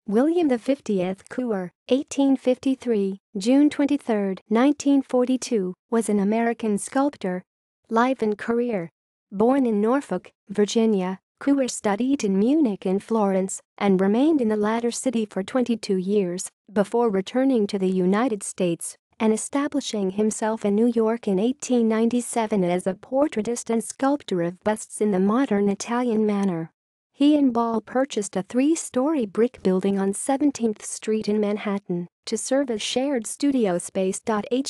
William the 50th Couper, 1853, June 23, 1942, was an American sculptor. Life and career. Born in Norfolk, Virginia, Couper studied in Munich and Florence and remained in the latter city for 22 years before returning to the United States and establishing himself in New York in 1897 as a portraitist and sculptor of busts in the modern Italian manner. He and Ball purchased a 3-story brick building on 17th Street in Manhattan to serve as shared studio space.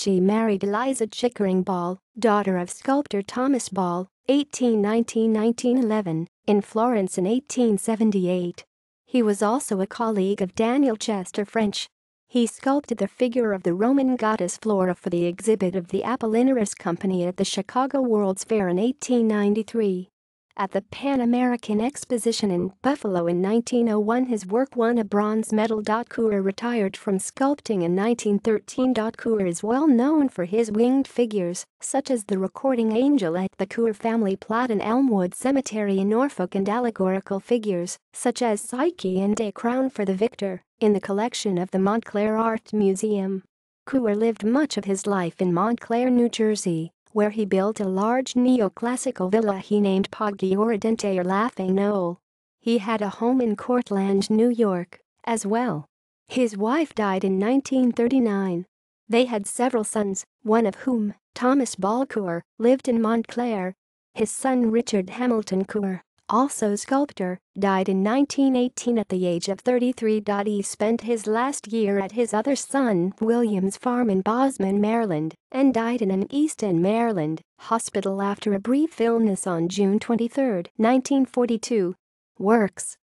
He married Eliza Chickering Ball, daughter of sculptor Thomas Ball, 1819–1911, in Florence in 1878. He was also a colleague of Daniel Chester French. He sculpted the figure of the Roman goddess Flora for the exhibit of the Apollinaris Company at the Chicago World's Fair in 1893. At the Pan American Exposition in Buffalo in 1901, his work won a bronze medal. Couper retired from sculpting in 1913. Couper is well known for his winged figures, such as the recording angel at the Couper family plot in Elmwood Cemetery in Norfolk, and allegorical figures, such as Psyche and A Crown for the Victor, in the collection of the Montclair Art Museum. Couper lived much of his life in Montclair, New Jersey, where he built a large neoclassical villa he named Poggi Oridente, or Laughing Knoll. He had a home in Cortlandt, New York, as well. His wife died in 1939. They had several sons, one of whom, Thomas Ball Couper, lived in Montclair. His son Richard Hamilton Couper, also sculptor, died in 1918 at the age of 33. He spent his last year at his other son William's farm in Bosman, Maryland, and died in an East End, Maryland, hospital after a brief illness on June 23, 1942. Works.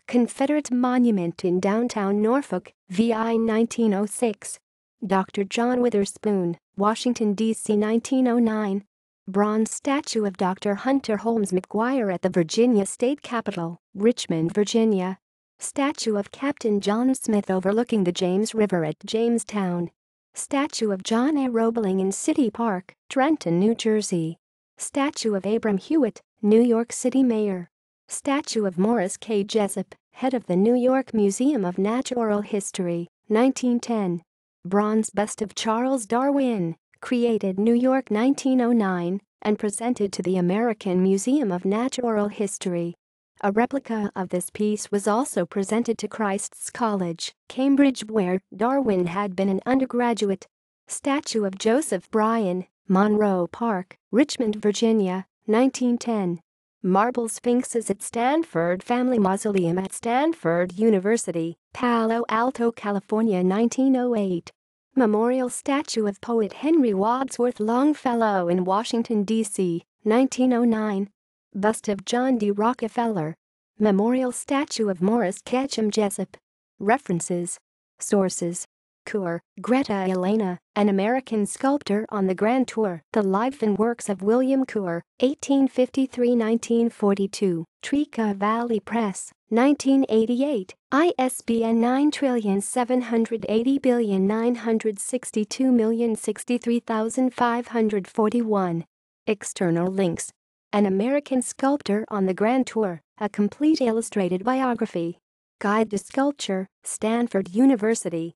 Confederate Monument in downtown Norfolk, VI 1906. Dr. John Witherspoon, Washington, D.C. 1909. Bronze statue of Dr. Hunter Holmes McGuire at the Virginia State Capitol, Richmond, Virginia. Statue of Captain John Smith overlooking the James River at Jamestown. Statue of John A. Roebling in City Park, Trenton, New Jersey. Statue of Abram Hewitt, New York City Mayor. Statue of Morris K. Jessup, head of the New York Museum of Natural History, 1910. Bronze bust of Charles Darwin, created New York 1909, and presented to the American Museum of Natural History. A replica of this piece was also presented to Christ's College, Cambridge, where Darwin had been an undergraduate. Statue of Joseph Bryan, Monroe Park, Richmond, Virginia, 1910. Marble Sphinxes at Stanford Family Mausoleum at Stanford University, Palo Alto, California, 1908. Memorial statue of poet Henry Wadsworth Longfellow in Washington, D.C., 1909. Bust of John D. Rockefeller. Memorial statue of Morris Ketchum Jessup. References. Sources. Couper, Greta Elena, an American sculptor on the Grand Tour. The Life and Works of William Couper, 1853–1942, Treaca Valley Press, 1988, ISBN 9780962063541. External links. An American Sculptor on the Grand Tour, a complete illustrated biography. Guide to Sculpture, Stanford University.